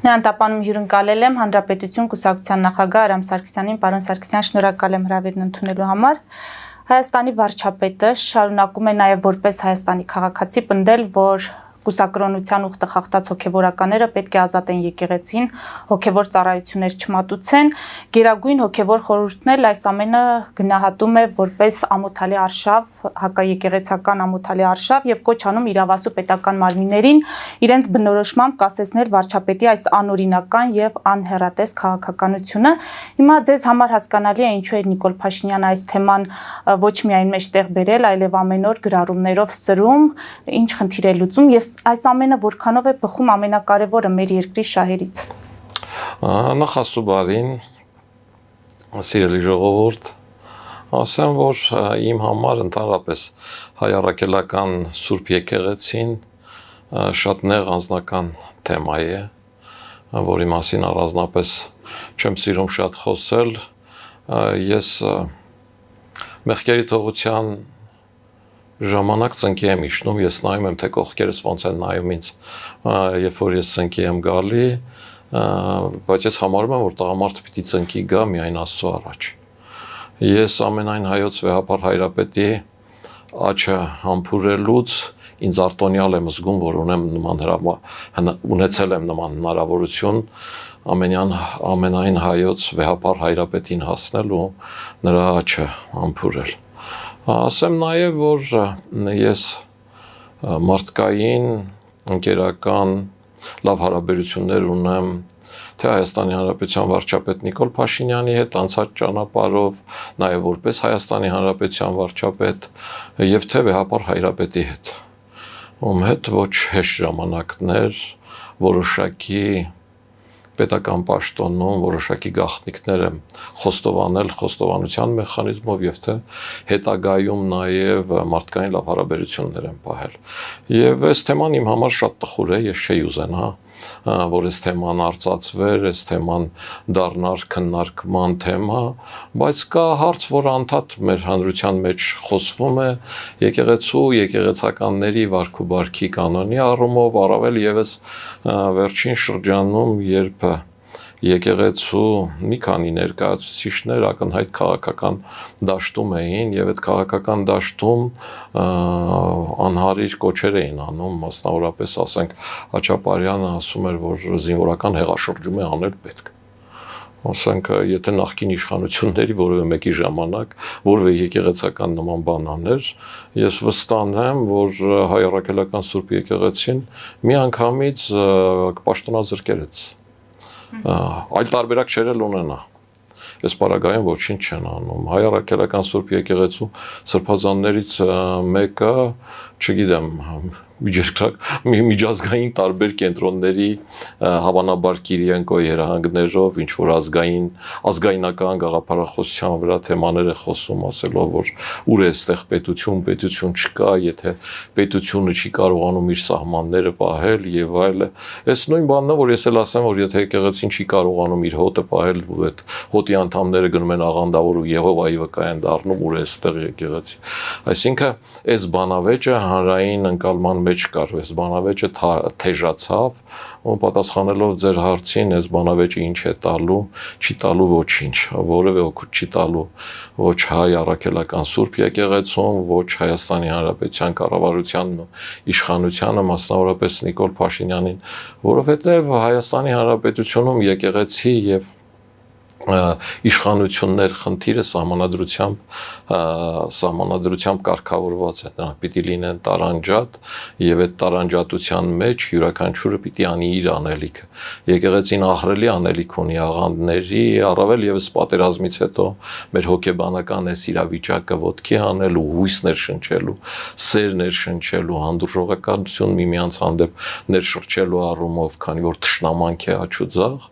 Նրան տապանում հյուրընկալել եմ Հանրապետություն կուսակցության նախագահ Արամ Սարգսյանին, պարոն Սարգսյան, շնորհակալ եմ հրավերն ընդունելու համար։ Հայաստանի վարչապետը շարունակում է նաև որպես Հայաստանի քաղաքացի պնդել, որ կուսակրոնության ուխտը խախտած հոգևորականները պետք է ազատեն եկեղեցին, հոգևոր ծառայություններ չմատուցեն, գերագույն հոգևոր խորհուրդն էլ այս ամենը գնահատում է որպես ամոթալի արշավ, հակաեկեղեցական ամոթալի արշավ եւ կոչ անում իրավասու պետական մարմիններին իրենց բնորոշմամբ կասեցնել վարչապետի այս անօրինական եւ անհեռատես քաղաքականությունը։ Հիմա ձեզ համար հասկանալի է ինչու է Նիկոլ Փաշինյանը այս թեման ոչ միայն մեջտեղ բերել, այլև ամեն օր գրառումներով սրում, ինչ խնդիր է լուծում։ Այս ամենը որքանով է բխում ամենակարևորը մեր երկրի շահերից։ Նախասու բարին, սիրելի ժողովուրդ, ասեմ, որ իմ համար ընդհանրապես հայ առաքելական Սուրբ եկեղեցին շատ նեղ անձնական թեմա է, որի մասին առանձնապես չեմ սիրում շատ խոսել։ Ես մեղքերի թողության ժամանակ ծնկի եմ իջնում, ես նայում եմ, թե կողքերս ոնց են նայում ինձ, երբ որ ես ծնկի եմ գալի, բայց ես համարում եմ, որ տղամարդը պիտի ծնկի գա միայն Աստծո առաջ։ Ես ամենայն հայոց վեհապար Հայրապետի աչքը համբուրելուց ինձ արտոնյալ եմ զգում, որ ունեցել եմ նման հնարավորություն ամենայն հայոց վեհապար Հայրապետին հասնել ու նրա աչքը համբուրել։ Ասեմ նաև, որ ես մարդկային, ընկերական, լավ հարաբերություններ ունեմ թե Հայաստանի Հանրապետության վարչապետ Նիկոլ Փաշինյանի հետ անցած ճանապարհով, նաև որպես Հայաստանի Հանրապետության վարչապետ եւ թե վեհապար Հայրապետի հետ, ում հետ ոչ հեշտ ժամանակներ, որոշակի պետական պաշտոնում որոշակի գաղտնիքներ եմ խոստովանել խոստովանության մեխանիզմով եւ թե հետագայում նաեւ մարդկային լավ հարաբերություններ եմ պահել։ Եվ այս թեման իմ համար շատ տխուր է, ես չէի ուզենա, որ այս թեման արծացվեր, այս թեման դառնար քննարկման թեմա, բայց կա հարց, որ անդադ մեր հանրության մեջ խոսվում է եկեղեցու, եկեղեցականների վարք ու բարքի կանոնի առումով, առավել եւս վերջին շրջանում, երբ եկեղեցու մի քանի ներկայացուցիչներ ակնհայտ քաղաքական դաշտում էին եւ այդ քաղաքական դաշտում անհարիր կոչեր էին անում, մասնավորապես ասենք Աչապարյանը ասում էր, որ զինվորական հեղաշրջում է անել պետք։ Ասենք, եթե նախկին իշխանությունների որևէ մեկի ժամանակ որևէ եկեղեցական նման բան աներ, ես վստահ եմ, որ հայ առաքելական Սուրբ եկեղեցին միանգամից կպաշտոնազրկեր այդ այլ տարբերակ չերել ունենա։ Այս պարագայում ոչինչ չեն անում։ Հայ առաքելական Սուրբ եկեղեցու սրբազաններից մեկը, չգիտեմ, միջազգային տարբեր կենտրոնների հավանաբար Կիրիենկո երահանգներով ինչ որ ազգայնական գաղափարախոսության վրա թեմաներ է խոսում, ասելով, որ ուր է այստեղ պետություն չկա, եթե պետությունը չի կարողանում իր սահմանները պահել եւ այլը։ Այս նույն բանն է, որ ես էլ ասեմ, որ եթե եկեղեցին չի կարողանում իր հոտը պահել, ու այդ հոտի անդամները գնում են աղանդավոր ու Եհովայի վկա են դառնում, ուր է այստեղ եկեղեցի։ Այսինքն, այս բանավեճը հանրային ընկալման մեջ կար, այս բանավեճը թեժացավ, ու պատասխանելով ձեր հարցին, այս բանավեճը ինչ է տալու, չի տալու ոչինչ, որևէ օգուտ չի տալու ոչ հայ առաքելական Սուրբ եկեղեցուն, ոչ Հայաստանի Հանրապետության կառավարությանն ու իշխանությանը, մասնավորապես Նիկոլ Փաշինյանին, որովհետև Հայաստանի Հանրապետությունում եկեղեցի եւ իշխանություններ խնդիրը սահմանադրությամբ կարգավորված է, նրանք պիտի լինեն տարանջատ եւ այդ տարանջատության մեջ յուրաքանչյուրը պիտի անի իր անելիքը։ Եկեղեցին ահռելի անելիք ունի աղանդների, առավել եւս պատերազմից հետո մեր հոգեբանական այս իրավիճակը ոտքի հանելու, հույսներ շնչելու, սերներ շնչելու, հանդուրժողականություն միմյանց հանդեպ ներշնչելու առումով, քանի որ թշնամանք է աչուձախ,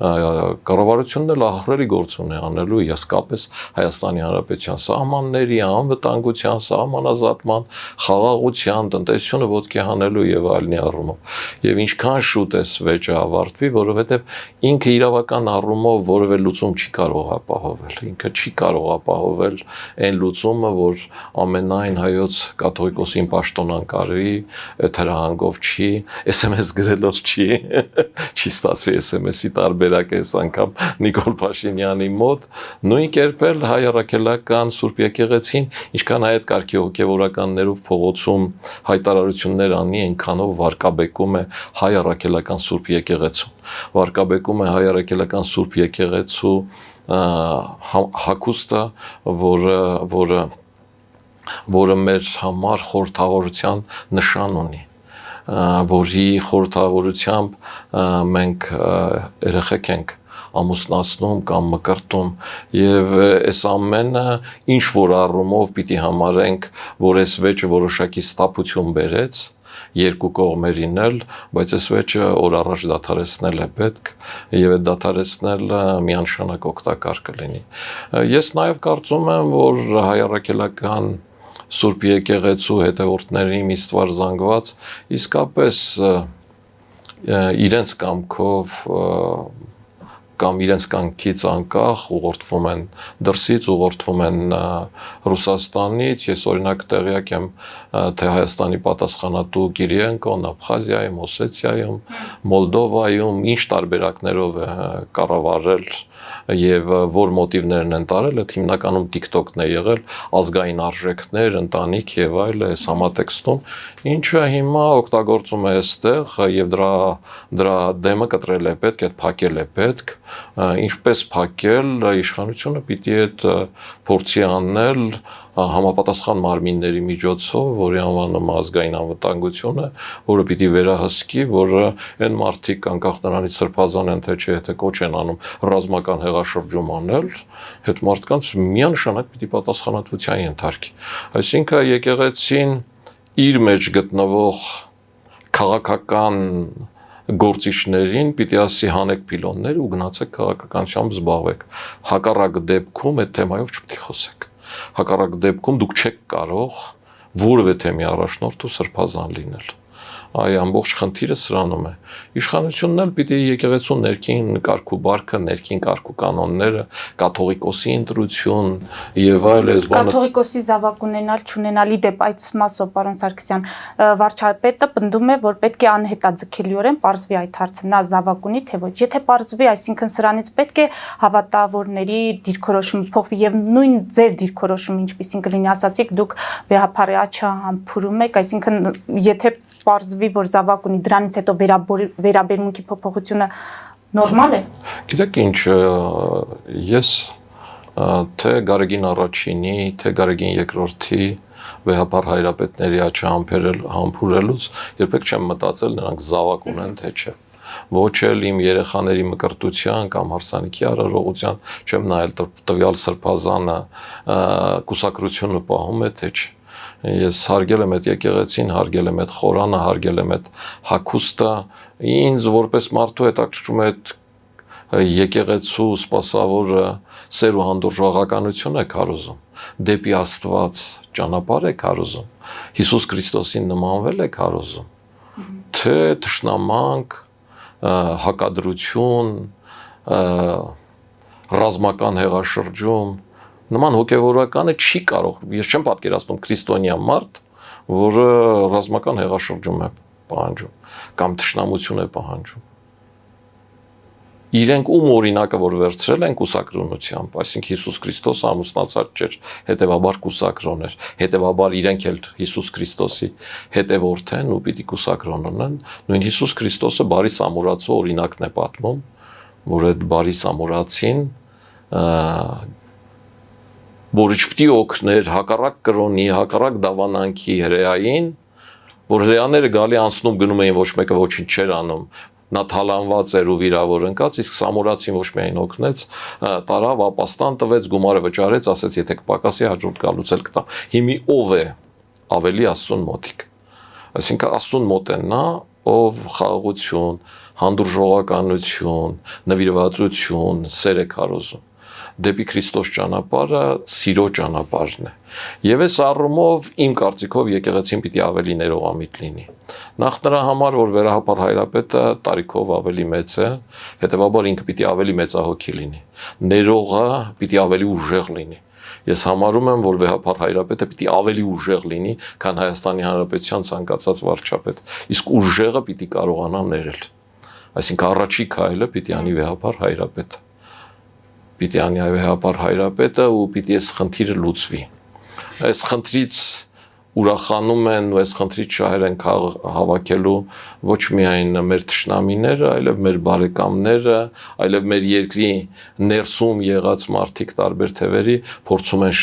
կառավարությունն էլ ահռելի գործ ունի անելու իսկապես Հայաստանի Հանրապետության սահմանների, անվտանգության, սահմանազատման, խաղաղության, տնտեսությունը ոտքի հանելու եւ այլնի առումով։ Եվ ինչքան շուտ է վեճը ավարտվի, որովհետեւ ինքը իրավական առումով որևէ լուծում չի կարող ապահովել։ Ինքը չի կարող ապահովել այն լուծումը, որ ամենայն հայոց կաթողիկոսին պաշտոնանկարի թրահանգով չի, SMS գրելով չի ստացվի SMS-ի տարբերակ էս անգամ Նիկոլ Փաշինյանի մոտ, նույն կերպ էլ հայ առաքելական Սուրբ եկեղեցին, ինչքան այդ կարգի հոգևորականներով փողոցում հայտարարություններ անի, այնքանով վարկաբեկում է հայ առաքելական Սուրբ եկեղեցուն, վարկաբեկում է հայ առաքելական Սուրբ եկեղեցու հագուստը, որը մեր համար խորհրդավորության նշան ունի, որի խորհրդավորությամբ մենք երեխեք ենք ամուսնացնում կամ մկրտում եւ այս ամենը ինչ որ առումով պիտի համարենք, որ այս վեճը որոշակի ստապություն բերեց երկու կողմերին էլ, բայց այս վեճը օր առաջ դադարեցնել է պետք եւ այդ դադարեցնելը միանշանակ օգտակար կլինի։ Ես նաեւ կարծում եմ, որ հայ առաքելական Սուրբ եկեղեցու հետևորդների միստվար զանգված իսկապես իրենց կամքով կամ իրենց կամքից անկախ ուղղորդվում են դրսից, ուղղորդվում են Ռուսաստանից, ես օրինակ տեղյակ եմ, թե Հայաստանի պատասխանատու Կիրիենկոն Աբխազիայում, Օսեթիայում, Մոլդովայում ինչ տարբերակներով է կառավարել եւ որ մոտիվներն են տարել, այդ հիմնականում TikTok-ն է եղել, ազգային արժեքներ, ընտանիք եւ այլ էս համատեքստում, ինչը հիմա օգտագործում է այստեղ եւ դրա դեմը կտրել է պետք, այդ փակել է պետք, ինչպես փակել իշխանությունը պիտի այդ փորձի անել համապատասխան մարմինների միջոցով, որի անվանում ազգային անվտանգությունը, որը պիտի վերահսկի, որը այն մարդիկ անկախ նրանից սրբազան են թե չէ, թե կոչ են անում ռազմական հեղաշրջում անել, այդ մարդկանց միանշանակ պիտի պատասխանատվության ենթարկի։ Այսինքն եկեղեցին իր մեջ գտնվող քաղաքական գործիչներին պիտի ասի հանեք փիլոններ ու գնացեք քաղաքականությամբ զբաղվեք։ Հակառակ դեպքում այդ թեմայով չպետք է խոսեք։ Հակառակ դեպքում դուք չեք կարող որևէ թեմի առաջնորդ ու սրբազան լինել։ Այ ամբողջ խնդիրը սրանում է։ Իշխանությունն էլ պիտի եկեղեցու ներքին կարգ ու բարքը, ներքին կարգ ու կանոնները, կաթողիկոսի ընտրություն եւ այլ էսբանը։ Կաթողիկոսի զավակ ունենալ, չունենալի դեպ այդ մասով, պարոն Սարգսյան, վարչապետը պնդում է, որ պետք է անհետաձգելիորեն պարզվի այդ հարցը, նա զավակ ունի թե ոչ։ Եթե պարզվի, այսինքն սրանից պետք է հավատավորների դիրքորոշումը փոխվի եւ նույն ձեր դիրքորոշումը ինչպեսին կլինի, ասացիք դուք վեհապարի աչը համբուրում եք, այսինքն եթե պարզվի, որ զավակ ունի, դրանից հետո վերաբերմունքի փոփոխությունը նորմալ է։ Գիտեք ինչ, ես թե Գարեգին առաջինի, թե Գարեգին երկրորդի վեհապար հայրապետների աչը համբուրելուց երբեք չեմ մտածել նրանք զավակ ունեն թե չէ։ Ոչ էլ իմ երեխաների մկրտության կամ հարսանիքի արարողության չեմ նայել տվյալ սրբազանը կուսակրությունը պահում է թե չէ։ Ես հարգել եմ այդ եկեղեցին, հարգել եմ այդ խորանը, հարգել եմ այդ հագուստը, ինձ որպես մարդու հետաքրքրում է այդ եկեղեցու սպասավորը սեր ու հանդուրժողականություն է քարոզում, դեպի Աստված ճանապարհ է քարոզում, Հիսուս Քրիստոսին նմանվել է քարոզում, թե թշնամանք, հակադրություն, ռազմական հեղաշրջում, նման հոգևորականը չի կարող, ես չեմ պատկերացնում քրիստոնյա մարդ, որը ռազմական հեղաշրջում է պահանջում կամ թշնամություն է պահանջում։ Իրենք ում օրինակը որ վերցրել են կուսակրոնությամբ, այսինքն Հիսուս Քրիստոսը ամուսնացած չէր, հետևաբար կուսակրոն էր, հետևաբար իրենք էլ Հիսուս Քրիստոսի հետևորդ են ու պիտի կուսակրոն ունեն, նույն Հիսուս Քրիստոսը բարի սամուրացու օրինակն է պատմում, որ այդ բարի սամուրացին որը չպետք է օգներ հակառակ կրոնի, հակառակ դավանանքի հրեային, որ հրեաները գալի անցնում գնում էին ոչ մեկը ոչինչ չէր անում, նա թալանված էր ու վիրավոր ընկած, իսկ սամուրացին ոչ միայն օգնեց, տարավ ապաստան տվեց, գումարը վճարեց, ասեց եթե կպակասի հաջորդ գալուց էլ կտամ։ Հիմի ով է ավելի Աստծուն մոտիկ։ Այսինքն Աստծուն մոտ է նա, ով խաղաղություն, հանդուրժողականություն, նվիրվածություն, սեր է քարոզում։ Դեպի Քրիստոս ճանապարհը սիրո ճանապարհն է։ Եվ այս առումով իմ կարծիքով եկեղեցին պիտի ավելի ներողամիտ լինի։ Նախ նրա համար, որ վերահապար հայրապետը տարիքով ավելի մեծ է, հետևաբար ինքը պիտի ավելի մեծահոգի լինի։ Ներողը պիտի ավելի ուժեղ լինի։ Ես համարում եմ, որ վեհապար հայրապետը պիտի ավելի ուժեղ լինի, քան Հայաստանի Հանրապետության ցանկացած վարչապետ։ Իսկ ուժեղը պիտի կարողանա ներել։ Այսինքն առաջի քայլը պիտի անի վեհապար հայրապետը։ Պիտի անի վեհապար հայրապետը ու պիտի այս խնդիրը լուծվի։ Այս խնդրից ուրախանում են ու այս խնդրից շահեր են հավաքելու ոչ միայն մեր թշնամիները, այլև մեր բարեկամները, այլև մեր երկրի ներսում եղած մարդիկ տարբեր թևերի փորձում են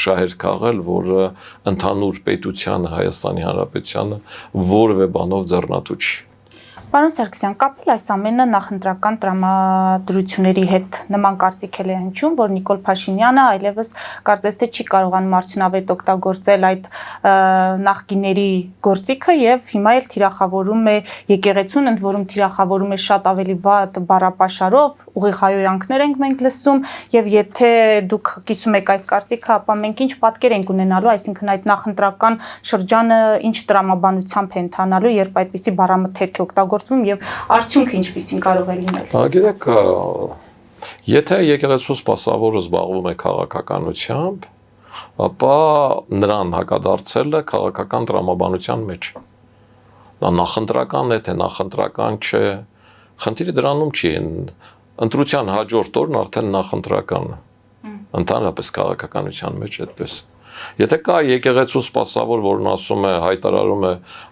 շահեր քաղել, որը ընդհանուր պետությանը, Հայաստանի Հանրապետությանը որևէ բանով ձեռնատու չի։ Պարոն Սարգսյան, կապել այս ամենը նախընտրական տրամադրությունների հետ նման կարծիքել է հնչում, որ Նիկոլ Փաշինյանը այլևս կարծես թե չի կարողանում արդյունավետ օգտագործել այդ նախկիների գործիքը եւ հիմա էլ թիրախավորում է եկեղեցուն, ընդ որում թիրախավորում է շատ ավելի վատ բառապաշարով, ուղիղ հայոյանքներ ենք մենք լսում եւ եթե դուք կիսում եք այս կարծիքը, ապա մենք ինչ պատկեր ենք ունենալու, այսինքն այդ նախընտրական շրջանը ինչ տրամաբանությամբ է ընթանալու, երբ այդպիսի բառամթերք է օգտագործվում եւ արդյունքը ինչպիսին կարող է լինել։ Գիտեք, եթե եկեղեցու սպասավորը զբաղվում է քաղաքականությամբ, ապա նրան հակադարձելը քաղաքական տրամաբանության մեջ։ Դա նախընտրական է, թե նախընտրական չէ, խնդիրը դրանում չի, ընտրության հաջորդ օրն արդեն նախընտրական է։ Ընդհանրապես քաղաքականության մեջ այդպես։ Եթե կա եկեղեցու սպասավոր, որն ասում է, հայտարարում է,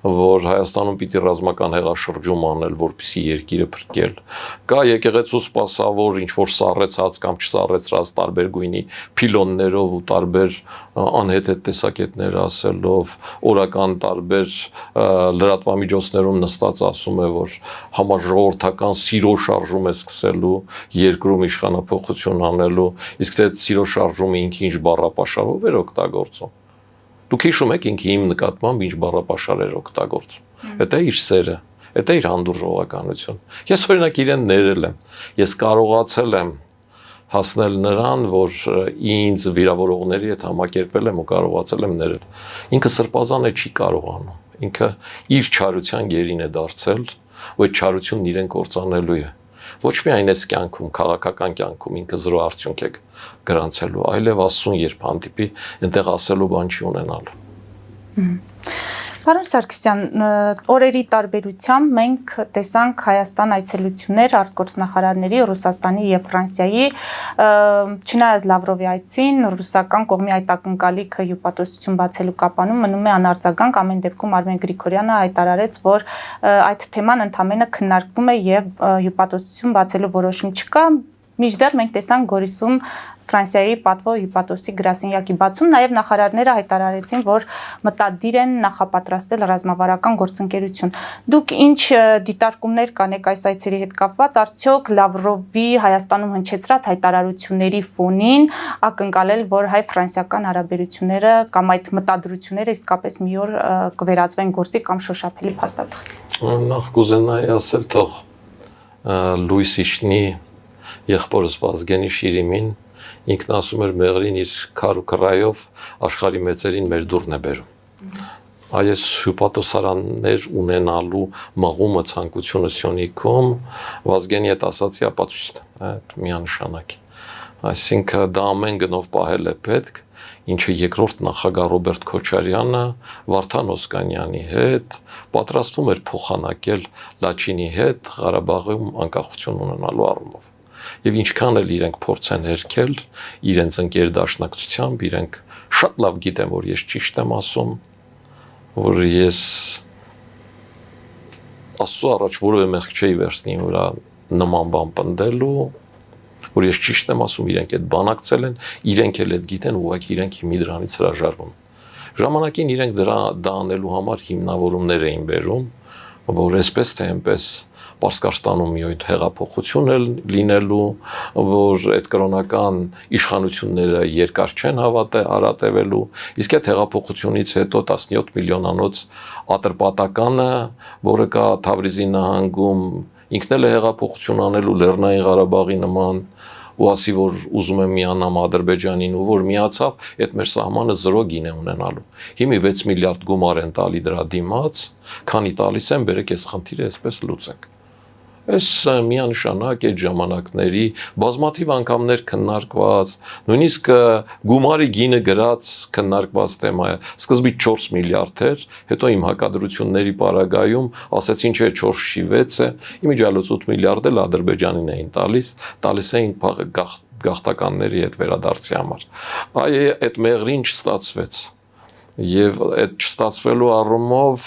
որ Հայաստանում պիտի ռազմական հեղաշրջում անել, որպեսզի երկիրը փրկել, կա եկեղեցու սպասավոր, ինչ որ սառեցած կամ չսառեցրած տարբեր գույնի փիլոններով ու տարբեր անհետ տեսակետներ ասելով, օրական տարբեր լրատվամիջոցներում նստած ասում է, որ համաժողովրդական սիրո շարժում է սկսելու, երկրում իշխանափոխություն անելու, իսկ թե սիրո շարժումը ինքը ինչ բառապաշարով էր օգտագործում։ Դուք հիշում եք ինքը իմ նկատմամբ ինչ բառապաշար էր օգտագործում։ Դա իր սերը, դա իր հանդուրժողականություն։ Ես օրինակ իրեն ներել եմ։ Ես կարողացել եմ հասնել նրան, որ ինձ վիրավորողների հետ համակերպվել եմ ու կարողացել եմ ներել։ Ինքը սրբազան է չի կարողանում։ Ինքը իր չարության գերին է դարձել, ու այդ չարությունն իրեն կործանելու է։ Ոչ միայն այս կյանքում, քաղաքական կյանքում ինքը զրո արդյունք է գրանցելու, այլև Աստծուն երբ հանդիպի, այնտեղ ասելու բան չի ունենալու։ Պարոն Սարգսյան, օրերի տարբերությամբ մենք տեսանք Հայաստան այցելություններ արտգործնախարարների Ռուսաստանի եւ Ֆրանսիայի, չնայած Լավրովի այցին, ռուսական կողմի այդ ակնկալիքը հյուպատոսություն բացելու կապանում մնում է անարձագանք, ամեն դեպքում Արմեն Գրիգորյանը հայտարարեց, որ այդ թեման ընդամենը քննարկվում է եւ հյուպատոսություն բացելու որոշում չկա։ Մինչդեռ մենք տեսանք Գորիսում Ֆրանսիայի պատվո հյուպատոսի գրասենյակի բացում, նաև նախարարները հայտարարեցին, որ մտադիր են նախապատրաստել ռազմավարական գործընկերություն։ Դուք ինչ դիտարկումներ կանեք այս այցերի հետ կապված, արդյոք Լավրովի Հայաստանում հնչեցրած հայտարարությունների ֆոնին ակնկալել, որ հայ-ֆրանսիական հարաբերությունները կամ այդ մտադրությունները իսկապես մի օր կվերածվեն գործի կամ շոշափելի փաստաթղթի։ Նախ կուզենայի ասել, թող լույս իջնի եղբորս Վազգենի Շիրիմին, ինքն ասում էր մեղրին իր քար ու քրայով աշխարհի մեծերին մեր դուրն է բերում։ Այս հյուպատոսարաններ ունենալու մղումը ցանկությունը Սյունիքում Վազգենի հետ ասացի ապացույցն է, այդ միանշանակ է։ Այսինքն դա ամեն գնով պահել է պետք, ինչը երկրորդ նախագահ Ռոբերտ Քոչարյանը Վարդան Օսկանյանի հետ պատրաստվում էր փոխանակել Լաչինի հետ Ղարաբաղում անկախություն ունենալու առումով։ Եվ ինչքան էլ իրենք փորձեն հերքել իրենց ընկեր դաշնակցությամբ, իրենք շատ լավ գիտեն, որ ես ճիշտ եմ ասում, որ ես Աստծո առաջ որևէ մեղք չէի վերցնի վրա նման բան պնդելու, որ ես ճիշտ եմ ասում, իրենք այդ բանակցել են, իրենք էլ այդ գիտեն, ուղղակի իրենք հիմի դրանից հրաժարվում։ Ժամանակին իրենք դա անելու համար հիմնավորումներ էին բերում, որ այսպես թե այնպես Պարսկաստանում մի օդ հեղափոխություն է լինելու, որ այդ կրոնական իշխանությունները երկար չեն հարատևելու, իսկ այդ հեղափոխությունից հետո 17 միլիոնանոց ատրպատականը, որը կա Թավրիզի նահանգում, ինքն էլ է հեղափոխություն անելու Լեռնային Ղարաբաղի նման, ու ասի, որ ուզում եմ միանամ Ադրբեջանին ու որ միացավ, այդ մեր սահմանը 0 գին է ունենալու։ Հիմի 6 միլիարդ գումար են տալի դրա դիմաց, քանի տալիս են, բերեք այս խնդիրը այսպես լուծենք։ Այս միանշանակ այդ ժամանակների բազմաթիվ անգամներ քննարկված, նույնիսկ գումարի գինը գրած քննարկված թեմա է։ Սկզբից 4 միլիարդ էր, հետո իմ հակադրությունների պարագայում ասեցին չէ 4-ში 6 է, իմիջիալոց 8 միլիարդ էլ Ադրբեջանին էին տալիս էին գաղթականների հետ վերադարձի համար։ Այդ մեղրին չստացվեց։ Եվ այդ չստացվելու առումով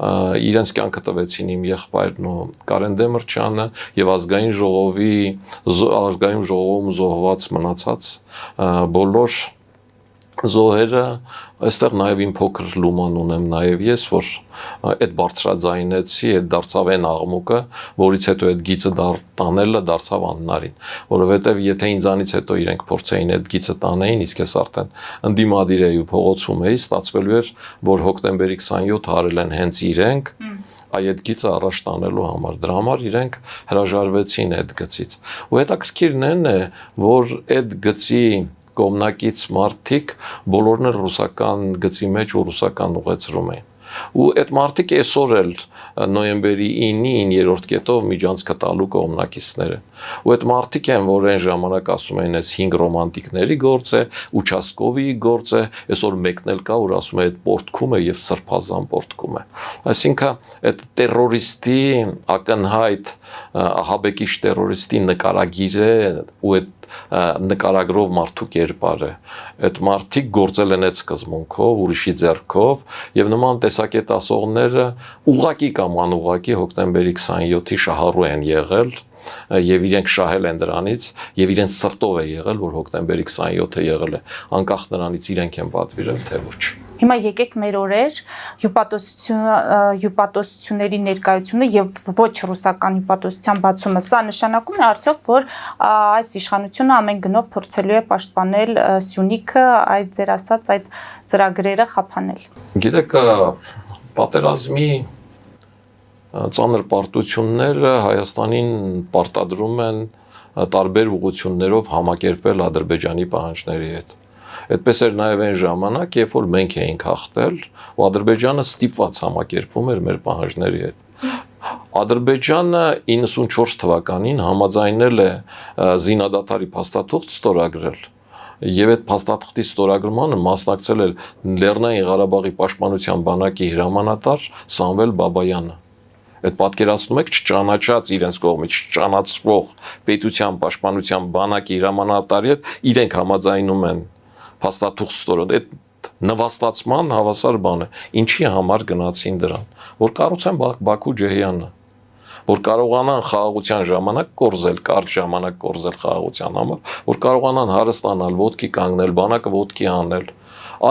իրենց կյանքը տվեցին իմ եղբայրն ու Կարեն Դեմիրճյանը եւ ազգային ժողովում զոհված մնացած բոլոր զոհերը, այստեղ նաև իմ փոքր լուման ունեմ նաև ես, որ այդ բարձրաձայնեցի, այդ դարձավ այն աղմուկը, որից հետո այդ գիծը տանելը դարձավ անհնարին, որովհետև եթե ինձանից հետո իրենք փորձեին այդ գիծը տանեին, իսկ ես արդեն ընդդիմադիր էի ու փողոցում էի, ստացվելու էր, որ հոկտեմբերի 27 հարել են հենց իրենք, այդ գիծը առաջ տանելու համար, դրա համար իրենք հրաժարվեցին այդ գծից։ Ու հետաքրքիրն այն է, որ այդ գծի կողմնակից մարդիկ բոլորն էլ ռուսական գծի մեջ ու ռուսական ուղեցրում էին։ Ու այդ մարդիկ այսօր էլ նոյեմբերի 9-ին 9-րդ կետով միջանցքը տալու կողմնակիցները։ Ու այդ մարդիկ են, որ այն ժամանակ ասում են, այս 5 ռոմանտիկների գործ է, Ուչասկովի գործ է, այսօր մեկն էլ կա, որ ասում է այդ պորտքում է եւ սրբազան պորտքում է։ Այսինքն այդ տերորիստի ակնհայտ ահաբեկիչ տերորիստի նկարագիր է ու այդ նկարագրով մարդու կերպար է։ Այդ մարդիկ գործել են այդ սկզբունքով, ուրիշի ձեռքով եւ նման տեսակետ ասողները ուղակի կամ անուղակի հոկտեմբերի 27-ի շահառու են եղել եւ իրենք շահել են դրանից եւ իրենց սրտով է եղել, որ հոկտեմբերի 27-ը եղել է, անկախ նրանից իրենք են պատվիրել թե ոչ։ Հիմա եկեք մեր օրեր հյուպատոսությունների ներկայությունը եւ ոչ ռուսական հյուպատոսության բացումը, սա նշանակում է արդյոք, որ այս իշխանությունը ամեն գնով փորձելու է պաշտպանել Սյունիքը, այդ ձեր ասած այդ ծրագրերը խափանել։ Գիտեք, պատերազմի ծանր պարտությունները Հայաստանին պարտադրում են տարբեր ուղղություններով համակերպվել Ադրբեջանի պահանջների հետ։ Այդպես էր նաև այն ժամանակ, երբ որ մենք էինք հաղթել, ու Ադրբեջանը ստիպված համակերպվում էր մեր պահանջների հետ։ Ադրբեջանը 94 թվականին համաձայնել է զինադատարի փաստաթուղթ ստորագրել, եւ այդ փաստաթղթի ստորագրմանը մասնակցել էր Լեռնային Ղարաբաղի պաշտպանության բանակի հրամանատար Սամվել Բաբայանը։ Այդ պատկերացնում եք չճանաչած իրենց կողմից չճանաչվող պետության պաշտպանության բանակի հրամանատարի հետ իրենք համաձայնում են փաստաթուղթ ստորագրել։ Այդ նվաստացման հավասար բան է։ Ինչի համար գնացին դրան, որ կառուցեն Բաքու ջեհյանը, որ կարողանան խաղաղության ժամանակ կորզել, կարճ ժամանակ կորզել խաղաղության համար, որ կարողանան հարստանալ, ոտքի կանգնել, բանակը ոտքի անել։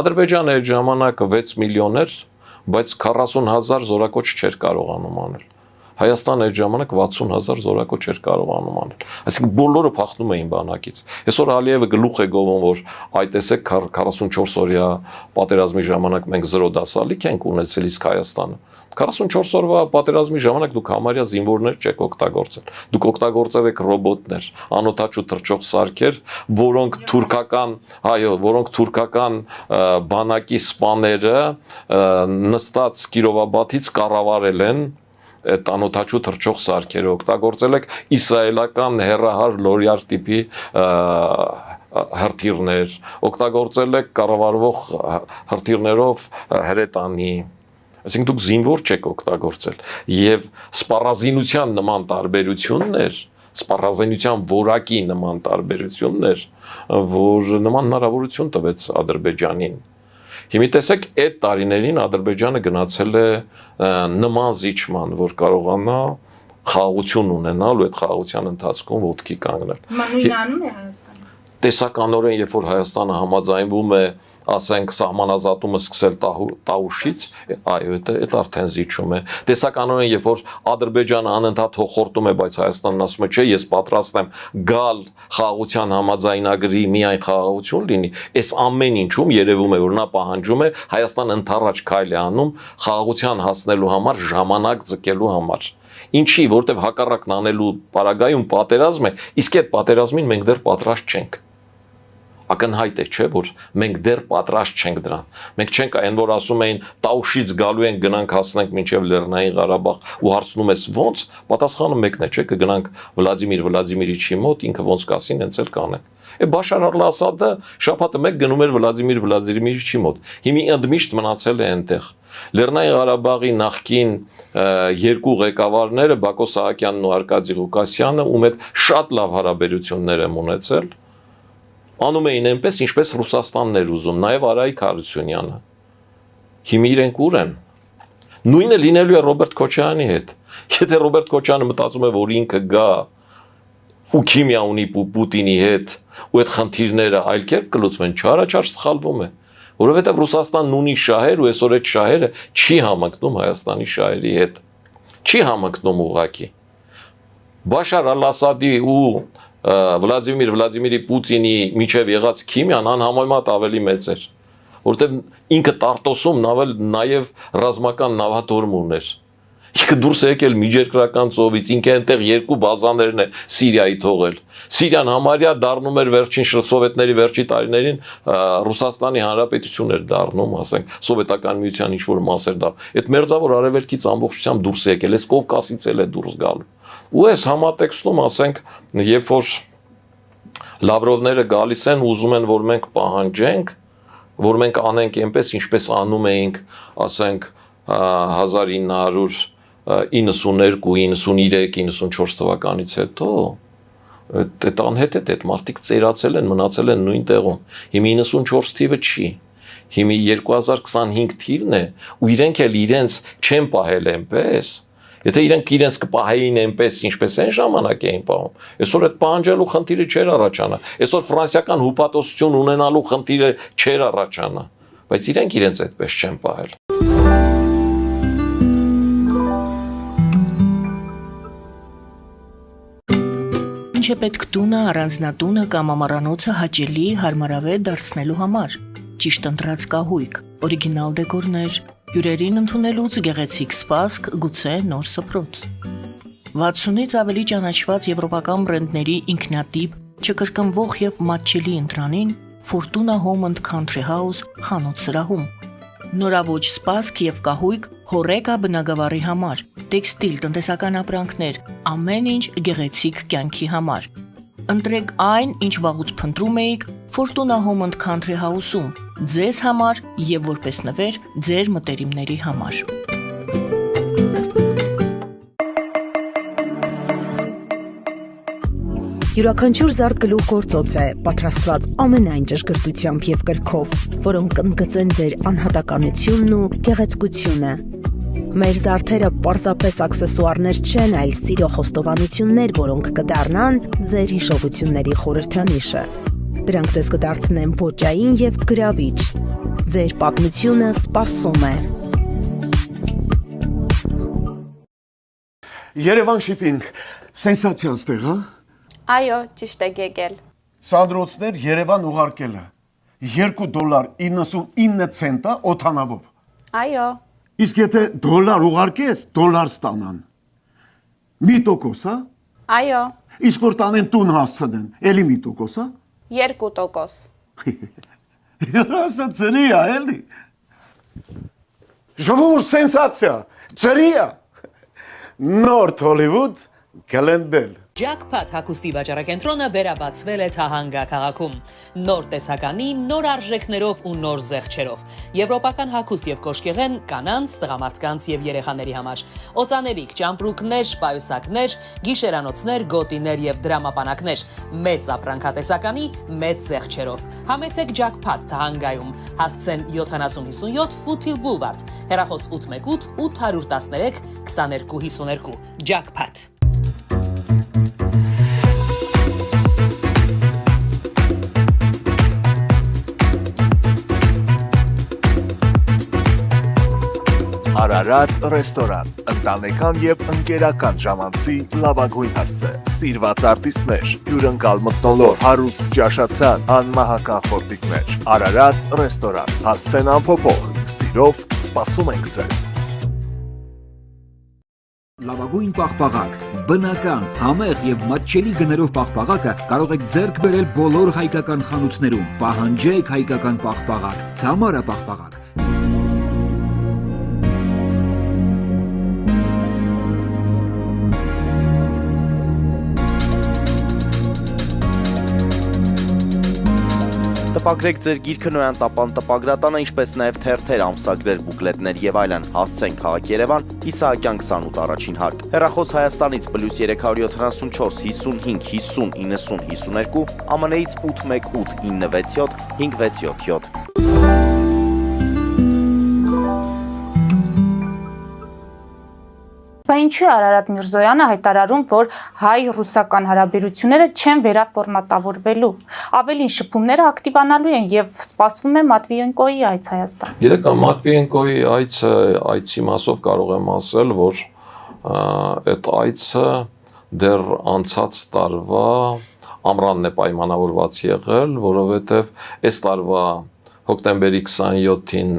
Ադրբեջանը այդ ժամանակ 6 միլիոն էր, բայց 40,000 զորակոչ չէր կարողանում անել։ Հայաստանը այդ ժամանակ 60,000 զորակոչ էր կարողանում անել։ Այսինքն բոլորը փախնում էին բանակից։ Այսօր Ալիևը գլուխ է գովում, որ այ տեսեք 44 օրյա պատերազմի ժամանակ մենք 0 դասալիք ենք ունեցել, իսկ Հայաստանը 44 օրվա պատերազմի ժամանակ դուք համարյա զինվորներ չեք օգտագործել։ Դուք օգտագործել եք ռոբոտներ, անօթաչու թռչող սարքեր, որոնք թուրքական բանակի սպաները նստած Կիրովաբադից կառավարել են այդ անօթաչու թռչող սարքերը, օգտագործել եք իսրայելական հեռահար լորյար տիպի հրթիռներ, օգտագործել եք կառավարվող հրթիռներով հրետանի, այսինքն դուք զինվոր չեք օգտագործել եւ սպառազինության նման տարբերություններ, սպառազինության որակի նման տարբերություններ, որ նման հնարավորություն տվեց Ադրբեջանին։ Հիմա տեսեք, այդ տարիներին Ադրբեջանը գնացել է նման զիջման, որ կարողանա խաղաղություն ունենալ ու այդ խաղաղության ընթացքում ոտքի կանգնել։ Հիմա նույնը անում է Հայաստանը։ Տեսականորեն, երբ որ Հայաստանը համաձայնվում է ասենք սահմանազատումը սկսել Տաուշից, այո, դա արդեն զիջում է։ Տեսականորեն, երբ որ Ադրբեջանը անընդհատ հոխորտում է, բայց Հայաստանն ասում է, չէ, ես պատրաստ եմ գալ խաղաղության համաձայնագրի միայն խաղաղություն լինի, այս ամեն ինչում երևում է, որ նա պահանջում է Հայաստան ընդառաջ քայլ է անում խաղաղության հասնելու համար, ժամանակ ձգելու համար։ Ինչի, որտեվ հակառակն անելու պարագայում պատերազմ է, իսկ այդ պատերազմին մենք դեռ պատրաստ չենք։ Ակնհայտ է, չէ, որ մենք դեռ պատրաստ չենք դրան։ Մենք չենք այն, որ ասում էին Տաուշից գալու ենք, գնանք հասնենք մինչև Լեռնային Ղարաբաղ ու հարցնում ես ո՞նց, պատասխանը մեկն է, չէ, կգնանք Վլադիմիր Վլադիմիրիչի մոտ, ինքը ոնց կասին, հենց էլ կանենք։ Բաշար al-Ասադը շաբաթը մեկ գնում էր Վլադիմիր Վլադիմիրիչի մոտ։ Հիմա ընդմիշտ մնացել է այնտեղ։ Լեռնային Ղարաբաղի նախկին երկու ղեկավարները Բակո Սահակյանն ու Արկադի Ղուկասյանը, ում հետ շատ լավ հարաբերություններ եմ ունեցել, անում էին այնպես, ինչպես Ռուսաստանն էր ուզում, նաև Արայիկ Հարությունյանը։ Հիմա իրենք ուր են։ Նույնը լինելու է Ռոբերտ Քոչարյանի հետ։ Եթե Ռոբերտ Քոչարյանը մտածում է, որ ինքը գա ու քիմիա ունի Պուտինի հետ, ու այդ խնդիրները այլ կերպ կլուծվեն, չարաչար սխալվում է, որովհետև Ռուսաստանն ունի շահեր ու այսօր այդ շահերը չի համընկնում Հայաստանի շահերի հետ։ Չի համընկնում ուղղակի։ Բաշար al-Ասադի ու Վլադիմիր Վլադիմիրի Պուտինի միջև եղած քիմիան անհամեմատ ավելի մեծ էր, որտեղ ինքը Տարտոսում նաև ռազմական նավատորմ ուներ։ Ինքը դուրս է եկել միջերկրական ծովից, ինքը այնտեղ երկու բազաներն է Սիրիայի թողել։ Սիրիան համարյա դառնում էր վերջին սովետների վերջի տարիներին Ռուսաստանի Հանրապետություն էր դառնում, ասենք, սովետական միության ինչ-որ մաս էր դա։ Այդ մերձավոր արևելքից ամբողջությամբ դուրս է եկել, այս Կովկասից էլ է դուրս գալու։ Ու այս համատեքստում, ասենք, երբ որ Լավրովները գալիս են ու ուզում են, որ մենք պահանջենք, որ մենք անենք այնպես, ինչպես անում էինք, ասենք, 1992, 93, 94 թվականից հետո, այդ անհետ է, այդ մարդիկ ծերացել են, մնացել են նույն տեղում։ Հիմա 94 թիվը չի։ Հիմա 2025 թիվն է, ու իրենք էլ իրենց չեն պահել այնպես։ Եթե իրենք իրենց կպահեին այնպես, ինչպես այն ժամանակ էին պահում, այսօր այդ պահանջելու խնդիրը չէր առաջանա, այսօր ֆրանսիական հուպատոսություն ունենալու խնդիրը չէր առաջանա, բայց իրենք իրենց այդպես չեն պահել։ Ինչ է պետք տունը, առանձնատունը կամ ամառանոցը հաճելի, հարմարավետ դարձնելու համար։ Ճիշտ ընտրած կահույք, օրիգինալ դեկորներ, հյուրերին ընդունելուց գեղեցիկ սպասք, գուցե նոր սփռոց։ 60-ից ավելի ճանաչված եվրոպական բրենդների ինքնատիպ, չկրկնվող եւ մատչելի ընտրանին Fortuna Home and Country House խանութ սրահում։ Նորավոճ սպասք եւ կահույք հորեկա բնագավառի համար, տեքստիլ, տնտեսական ապրանքներ, ամեն ինչ գեղեցիկ կյանքի համար։ Ընտրեք այն, ինչ վաղուց փնտրում էիք Fortuna Home and Country House-ում, ձեզ համար եւ որպես նվեր ձեր մտերիմների համար։ Յուրաքանչյուր զարդ գլուխ գործոց է, պատրաստված ամենայն ճշգրտությամբ եւ կրքով, որոնք կընդգծեն ձեր անհատականությունն ու գեղեցկությունը։ Մեր զարդերը պարզապես աքսեսուարներ չեն, այլ սիրո խոստովանություններ, որոնք կդառնան ձեր հիշողությունների խորհրդանիշը։ Դրանք ձեզ կդարձնեն ոճային եւ գրավիչ։ Ձեր պատմությունը սպասում է։ Երևան շիփինգ, սենսացիա ստեղ, հա։ Այո, ճիշտ եք եկել։ Սանդրոցներ Երևան ուղարկելը $2.99 օթանավով։ Այո։ Իսկ եթե դոլար ուղարկես, դոլար ստանան։ 1%, հա։ Այո։ Իսկ որ տանեն տուն հասցնեն, էլի 1%, հա։ 2%։ Երասը ծրի է, էլի։ Ժողովուրդ սենսացիա, ծրի է։ Նորթ Հոլիվուդ կալենդել։ Jackpot հագուստի վաճառակենտրոնը վերաբացվել է Թահանգա քաղաքում։ Նոր տեսականի, նոր արժեքներով ու նոր զեղչերով։ Եվրոպական հագուստ եւ կոշկեղեն կանանց, տղամարդկանց եւ երեխաների համար։ Օծանելիք, ճամպրուկներ, պայուսակներ, գիշերանոցներ, գոտիներ եւ դրամապանակներ։ Մեծ ապրանքատեսականի, մեծ զեղչերով։ Համեցեք Jackpot Թահանգայում։ Հասցեն 7057 Foothill Boulevard։ Հեռախոս 818 813 2252։ Jackpot Արարատ ռեստորան, ընտանեկան եւ ընկերական ժամանցի լավագույն հասցե, սիրված արտիստներ, հյուրընկալ մթնոլորտ, հարուստ ճաշացան, անմահական խորտիկներ, Արարատ ռեստորան, հասցեն անփոփոխ, սիրով սպասում ենք ձեզ։ Լավագույն պաղպաղակ, բնական, համեղ եւ մատչելի գներով պաղպաղակը կարող եք ձեռք բերել բոլոր հայկական խանութներում։ Պահանջեք հայկական պաղպաղակ, Թամարա պաղպաղակ։ Տպագրեք ձեր գիրքը նոյան տապան տպագրատանը, ինչպես նաև թերթեր, ամսագրեր, բուկլետներ եւ այլն։ Հասցեն քաղաք Երևան, Իսահակյան 28 առաջին հարկ։ Հեռախոս Հայաստանից +374 55 50 90 52, ԱՄՆ-ից 818 967 567։ Բա ինչու է Արարատ Միրզոյանը հայտարարում, որ հայ-ռուսական հարաբերությունները չեն վերաֆորմատավորվելու։ Ավելին շփումները ակտիվանալու են եւ սպասվում է Մատվիենկոյի այց Հայաստան։ Գիտեք, Մատվիենկոյի այցի մասով կարող եմ ասել, որ այդ այցը դեռ անցած տարվա ամռանն է պայմանավորված եղել, որովհետեւ այս տարվա հոկտեմբերի 27-ին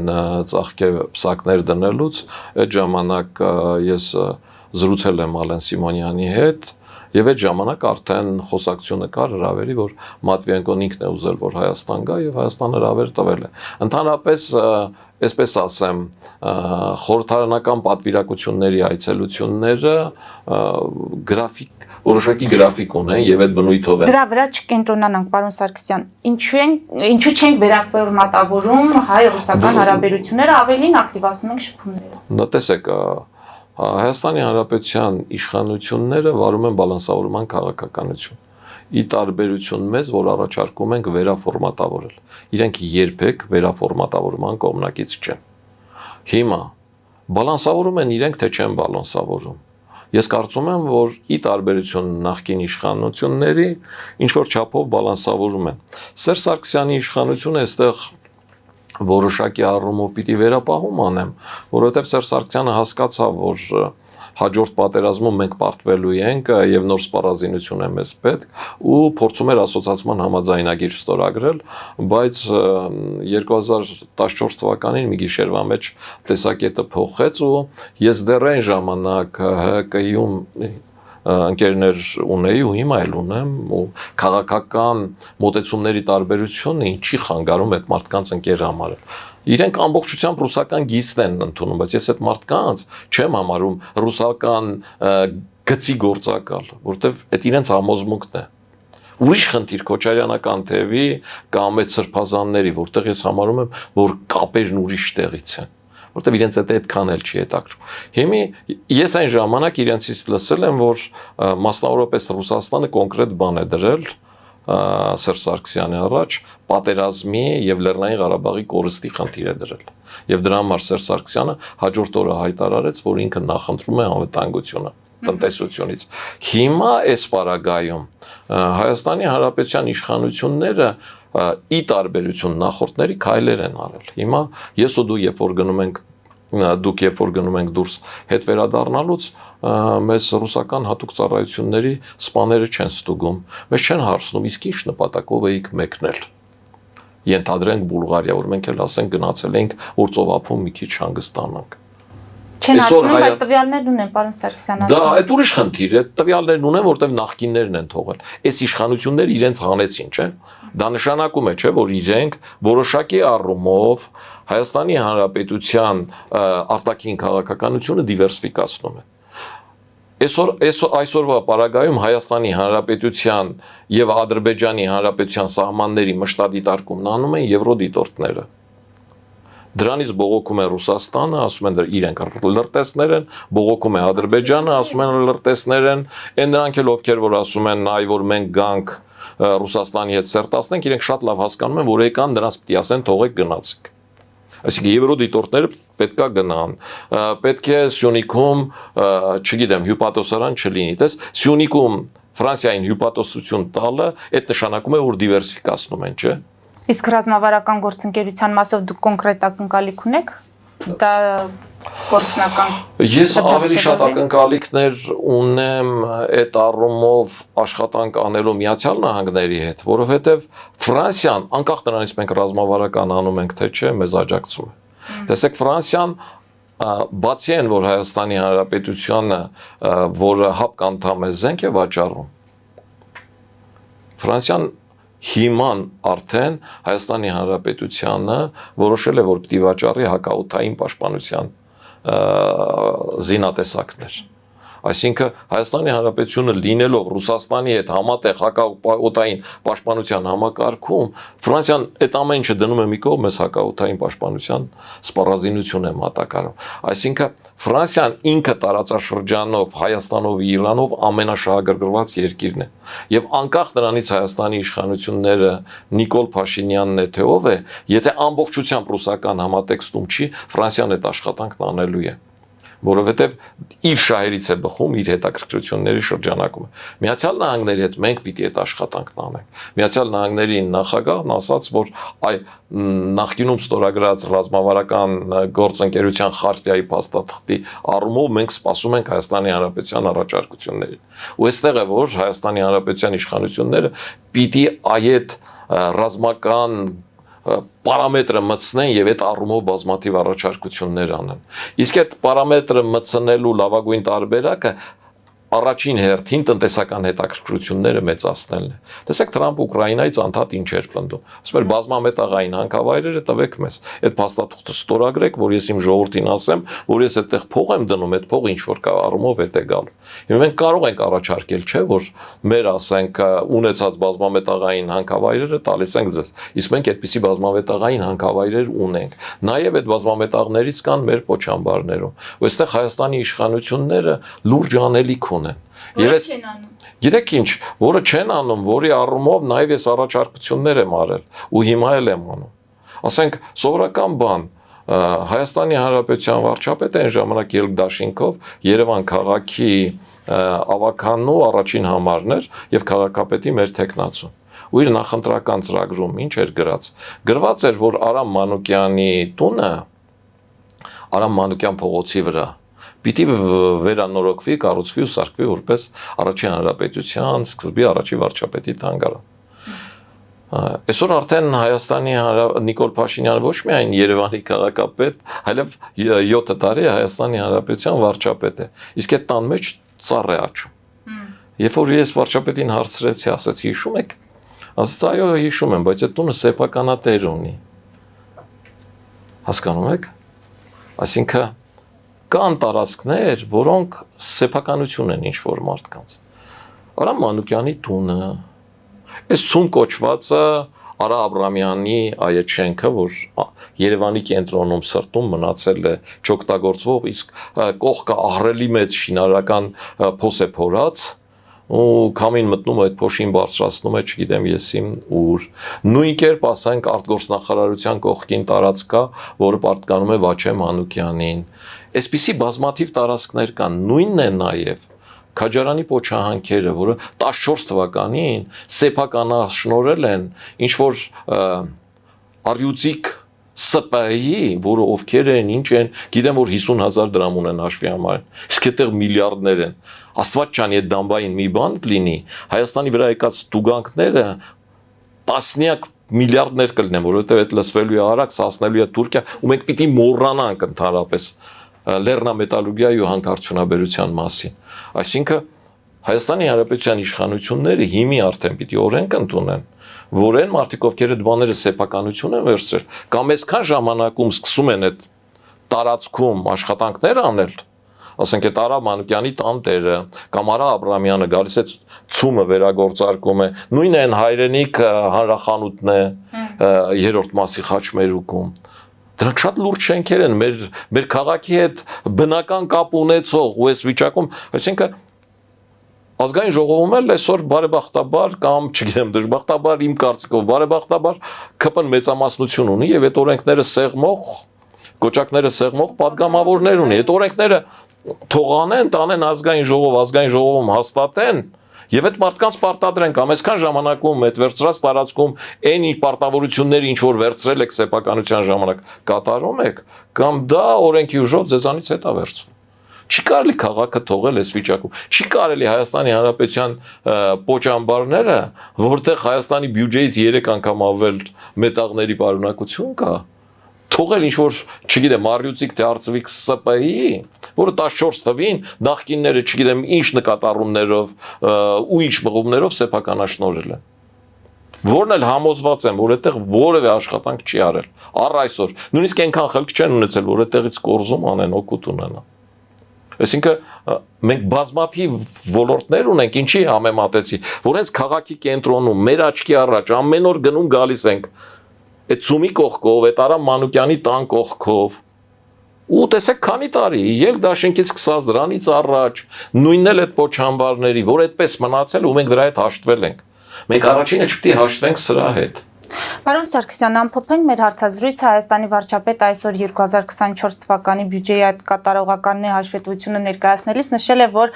ծաղկե պսակներ դնելուց այդ ժամանակ ես զրուցել եմ Ալեն Սիմոնյանի հետ եւ այդ ժամանակ արդեն խոսակցությունը կար հրավերի, որ Մատվիենկոն ինքն է ուզել, որ Հայաստան գա եւ Հայաստանը հրավեր տվել է։ Ընդհանրապես, այսպես ասեմ, խորհրդարանական պատվիրակությունների այցելությունները որոշակի գրաֆիկ ունեն եւ այդ բնույթով են։ Դրա վրա չկենտրոնանանք, պարոն Սարգսյան։ Ինչու չենք վերաֆորմատավորում հայ-ռուսական հարաբերությունները, ավելին ակտիվացնում ենք շփումները։ Տեսեք, Հայաստանի Հանրապետության իշխանությունները վարում են բալանսավորման քաղաքականություն։ Ի տարբերություն մեզ, որ առաջարկում ենք վերաֆորմատավորել։ Իրենք երբեք վերաֆորմատավորման կողմնակից չեն։ Հիմա բալանսավորում են իրենք, թե չեն բալանսավորում։ Ես կարծում եմ, որ ի տարբերություն նախկին իշխանությունների ինչ որ չափով բալանսավորում են։ Սերժ Սարգսյանի իշխանությունը այստեղ որոշակի առումով պիտի վերապահում անեմ, որովհետև Սերժ Սարգսյանը հասկացավ, որ հաջորդ պատերազմում մենք պարտվելու ենք եւ նոր սպառազինություն է մեզ պետք ու փորձում էր ասոցիացիան համաձայնագիր ստորագրել, բայց 2014 թվականին մի գիշերվա մեջ տեսակետը փոխեց ու ես դեռ այն ժամանակ ՀԿ-ում ընկերներ ունեի ու հիմա էլ ունեմ ու քաղաքական մոտեցումների տարբերությունը ինչի խանգարում այդ մարդկանց ընկեր համարել։ Իրենք ամբողջությամբ ռուսական գիծ են ընդունում, բայց ես այդ մարդկանց չեմ համարում ռուսական գծի գործակալ, որովհետև այդ իրենց համոզմունքն է։ Ուրիշ խնդիր Քոչարյանական թևի կամ այդ սրբազանների, որտեղ ես համարում եմ, որ կապերն ուրիշ տեղից են, որտեղ իրենց այդ այդքան էլ չի հետաքրքրում։ Հիմա ես այն ժամանակ իրենցից լսել եմ, որ մասնավորապես Ռուսաստանը կոնկրետ բան է դրել Սերժ Սարգսյանի առաջ պատերազմի եւ Լեռնային Ղարաբաղի կորստի խնդիր է դրել։ Եվ դրա համար Սերժ Սարգսյանը հաջորդ օրը հայտարարեց, որ ինքը նախընտրում է անվտանգությունը տնտեսությունից։ Հիմա այս պարագայում Հայաստանի Հանրապետության իշխանությունները ի տարբերություն նախորդների քայլեր են արել։ Հիմա ես ու դուք երբ որ գնում ենք դուրս հետ վերադառնալուց մեզ ռուսական հատուկ ծառայությունների սպաները չեն ստուգում, մեզ չեն հարցնում, իսկ ինչ նպատակով էիք մեկնել։ Ենթադրենք Բուլղարիա, որ մենք էլ ասենք գնացել էինք, որ ծովափում մի քիչ հանգստանանք։ Չեն հարցնում, բայց տվյալներն ունեն, պարոն Սարգսյան ասում։ Դա այդ ուրիշ խնդիր է, տվյալներն ունեն, որտեղ նախկիններն են թողել։ Այս իշխանությունները իրենց հանեցին, չէ՞։ Դա նշանակում է, չէ, որ իրենք որոշակի առումով Հայաստանի Հանրապետության արտաքին քաղաքականությունը դիվերսիֆիկացնում են։ Այսօրվա պարագայում Հայաստանի Հանրապետության եւ Ադրբեջանի Հանրապետության սահմանների մշտադիտարկումն անում են եվրոդիտորդները։ Դրանից բողոքում է Ռուսաստանը, ասում են իրենք լրտեսներ են, բողոքում է Ադրբեջանը, ասում են լրտեսներ են, այն նրանք էլ ովքեր որ ասում են այ որ մենք գանք Ռուսաստանի հետ սերտացնենք, իրենք շատ լավ հասկանում են, որ եկան նրանց պիտի ասեն թողեք գնացեք։ Այսինքն եվրոդիտորդները պետքա գնան, պետք է Սյունիքում, չգիտեմ, հյուպատոսարան չլինի, տես Սյունիքում Ֆրանսիային հյուպատոսություն տալը, այդ նշանակում է որ դիվերսիֆիկացնում են, չէ՞։ Իսկ ռազմավարական գործընկերության մասով դուք կոնկրետ ակնկալիք ունեք։ դա գործնական Ես ավելի շատ ակնկալիքներ ունեմ այդ առումով աշխատանք անելու Միացյալ Նահանգների հետ, որովհետև Ֆրանսիան, անկախ նրանից մենք ռազմավարական անում ենք, թե չէ, մեզ աջակցում է։ Տեսեք, Ֆրանսիան բացի այն, որ Հայաստանի Հանրապետությանը, որը ՀԱՊԿ անդամ է, զենք է վաճառում, Ֆրանսիան հիման արդեն Հայաստանի Հանրապետությանը որոշել է, որ պիտի վաճառի հակաօդային պաշտպանության զինատեսակներ։ Այսինքն Հայաստանի Հանրապետությունը լինելով Ռուսաստանի հետ համատեղ հակաօդային պաշտպանության համակարգում, Ֆրանսիան այդ ամեն ինչը դնում է մի կողմ, մեզ հակաօդային պաշտպանության սպառազինություն է մատակարարում։ Այսինքն Ֆրանսիան ինքը տարածաշրջանով Հայաստանով, Իրանով ամենաշահագրգռված երկիրն է։ Եվ անկախ նրանից Հայաստանի իշխանությունները Նիկոլ Փաշինյանն է թե ով է, եթե ամբողջությամբ ռուսական համատեքստում չի, Ֆրանսիան այդ աշխատանքն անելու է, որովհետև իր շահերից է բխում իր հետաքրքրությունների շրջանակում։ Միացյալ Նահանգների հետ մենք պիտի այդ աշխատանքն անենք։ Միացյալ Նահանգների նախագահն ասաց, որ նախկինում ստորագրած ռազմավարական գործընկերության խարտիայի փաստաթղթի առումով մենք սպասում ենք Հայաստանի Հանրապետության առաջարկություններին։ Ու այստեղ է, որ Հայաստանի Հանրապետության իշխանությունները պիտի այդ ռազմական պարամետրը մտցնեն եւ այդ առումով բազմաթիվ առաջարկություններ անեն։ Իսկ այդ պարամետրը մտցնելու լավագույն տարբերակը առաջին հերթին տնտեսական հետաքրքրությունները մեծացնելն է։ Տեսեք, Թրամփ Ուկրաինայից անդադ ինչ էր պնդում։ Ասում էր բազմամետաղային հանքավայրերը տվեք մեզ։ Այդ փաստաթուղթը ստորագրեք, որ ես իմ ժողովրդին ասեմ, որ ես այդտեղ փող եմ դնում, այդ փողը ինչ որ կա առումով հետ է գալու։ Հիմա մենք կարող ենք առաջարկել, չէ՞, որ մեր ասենք ունեցած բազմամետաղային հանքավայրերը տալիս ենք ձեզ։ Իսկ մենք այդպիսի բազմամետաղային հանքավայրեր ունենք։ Նաև այդ բազմամետաղներից կան մեր պոչամբարներում։ Ու այստեղ Հայաստանի իշխանությունները լուրջ անելիք ունեն։ Եվ գիտեք ինչ, որը չեն անում, որի առումով նաև ես առաջարկություններ եմ արել ու հիմա էլ եմ անում։ Ասենք սովորական բան, Հայաստանի Հանրապետության վարչապետը այն ժամանակ Ելգդաշինքով Երևան քաղաքի ավականու առաջին համարն էր եւ քաղաքապետի մեր տեխնացուն։ Ու իր նախընտրական ծրագրում ինչ էր գրած։ Գրված էր, որ Արամ Մանուկյանի տունը Արամ Մանուկյան փողոցի վրա պիտի վերանորոգվի, կառուցվի ու սարքվի որպես առաջին հանրապետության սկզբի առաջի վարչապետի թանգարան։ Այսօր արդեն Հայաստանի Նիկոլ Փաշինյանը ոչ միայն Երևանի քաղաքապետ, այլև 7 տարի Հայաստանի Հանրապետության վարչապետ է։ Իսկ այդ տան մեջ ծառ է աչում։ Երբ որ ես վարչապետին հարցրեցի, ասացի՝ հիշում եք։ Ասաց՝ այո, հիշում եմ, բայց այդ տունը սեփականատեր ունի։ Հասկանում եք։ Այսինքն կան տարածքներ, որոնք սեփականություն են ինչ-որ մարդկանց։ Արամ Մանուկյանի տունը, այս ցում կոչվածը Արա Աբրամյանի այդ շենքը, որ Երևանի կենտրոնում սրտում մնացել է չօգտագործվող, իսկ կողքը ահռելի մեծ շինարարական փոս է փորած, ու քամին մտնում այդ փոշին բարձրացնում է, չգիտեմ ես իմ ուր։ Նույն կերպ ասենք արտգործնախարարության կողքին տարածք կա, որը պատկանում է Վաչե Մանուկյանին։ Այսպիսի բազմաթիվ տարածքներ կան, նույնն է նաև Քաջարանի պոչահանքերը, որը 14 թվականին սեփականաշնորհել են ինչ որ արյուծիկ ՍՊ-ի, որը ովքեր են, ինչ են, գիտեմ որ 50,000 դրամ ունեն հաշվի համար, իսկ այդտեղ միլիարդներ են։ Աստված չանի այդ դամբային մի բան լինի, Հայաստանի վրա եկած տուգանքները տասնյակ միլիարդներ կլինեն, որովհետև այդ լսվելու է Արաքս, հասնելու է Թուրքիա, ու մենք պիտի մոռանանք ընդհանրապես լեռնամետալուրգիայի ու հանքարդյունաբերության մասին։ Այսինքն Հայաստանի Հանրապետության իշխանությունները հիմի արդեն պիտի օրենք ընդունեն, որ այն մարդիկ, ովքեր այդ բաները սեփականություն են վերցրել, կամ այսքան ժամանակում սկսում են այդ տարածքում աշխատանքներ անել, ասենք այդ Արա Մանուկյանի տանտերը կամ Արա Աբրամյանը գալիս է ցումը վերագործարկում է, նույնն այն հայրենիք հանրախանութն է երրորդ մասի խաչմերուկում։ Դրանք շատ լուրջ շենքեր են մեր քաղաքի հետ բնական կապ ունեցող ու այս վիճակում, այսինքն Ազգային ժողովում էլ այսօր բարեբախտաբար կամ չգիտեմ դժբախտաբար իմ կարծիքով բարեբախտաբար ԿՊ-ն մեծամասնություն ունի եւ այդ օրենքները սեղմող, կոճակները սեղմող падգամավորներ ունի։ Այդ օրենքները թողանեն, տանեն ազգային ժողովում հաստատեն Եվ այդ մարդկանց պարտադրենք կամ այսքան ժամանակում այդ վերծրած տարածքում այն ինչ պարտավորությունները ինչ որ վերծրել եք սեփականության ժամանակ կատարում եք կամ դա օրենքի ուժով ձեզանից հետա վերցվում։ Չի կարելի քաղաքը թողել այս վիճակում։ Չի կարելի Հայաստանի Հանրապետության պոճամբարները, որտեղ Հայաստանի բյուջեից 3 անգամ ավել մետաղների պարունակություն կա, թողել ինչ որ, չգիտեմ, Մարիուցիկ թե Արծվիկ ՍՊ-ի, որը 14 թվին նախկինները, չգիտեմ, ինչ նկատառումներով ու ինչ մղումներով սեփականաշնորհել են։ Որն էլ համոզված եմ, որ այդտեղ որևէ աշխատանք չի արել։ Առ այսօր նույնիսկ այնքան խելք չեն ունեցել, որ այդտեղից կորզում անեն, օգուտ ունենան։ Այսինքն մենք բազմաթիվ ոլորտներ ունենք, ինչի համեմատեցի, որ հենց քաղաքի կենտրոնում մեր աչքի առաջ ամեն օր գնում գալիս ենք այդ Ցումի կողքով, այդ Արամ Մանուկյանի տան կողքով։ Ու տեսեք քանի տարի, ել դաշինքից սկսած դրանից առաջ, նույնն էլ այդ պոչամբարների, որ այդպես մնացել ու մենք դրա հետ հաշտվել ենք։ Մենք առաջինը չպետք է հաշտվենք սրա հետ։ Պարոն Սարգսյան, ամփոփենք մեր հարցազրույցը Հայաստանի վարչապետ այսօր 2024 թվականի բյուջեի այդ կատարողականների հաշվետվությունը ներկայացնելիս նշել է, որ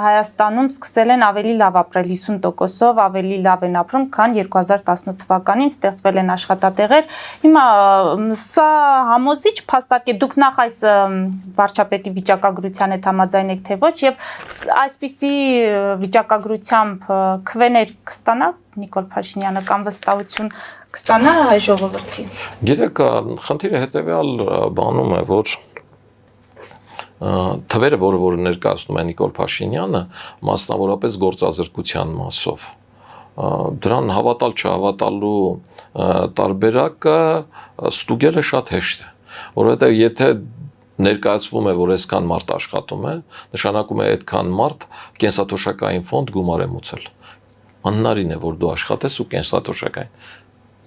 Հայաստանում սկսել են ավելի լավ ապրել 50%-ով, ավելի լավ են ապրում, քան 2018 թվականին ստեղծվել են աշխատատեղեր։ Հիմա սա համոզիչ փաստարկ է, դուք նախ այս վարչապետի վիճակագրության հետ համաձայն եք թե ոչ, եւ այսպիսի վիճակագրությամբ քվեներ կստանա Նիկոլ Փաշինյանը կամ վստահություն կստանա հայ ժողովրդին։ Գիտեք, խնդիրը հետեւյալ բանում է, որ թվերը, որ ներկայացնում է Նիկոլ Փաշինյանը, մասնավորապես գործազրկության մասով, դրան հավատալ չհավատալու տարբերակը ստուգելը շատ հեշտ է, որովհետև եթե ներկայացվում է, որ այսքան մարդ աշխատում է, նշանակում է այդքան մարդ կենսաթոշակային ֆոնդ գումար է մուծել։ Անհնարին է, որ դու աշխատես ու կենսաթոշակային։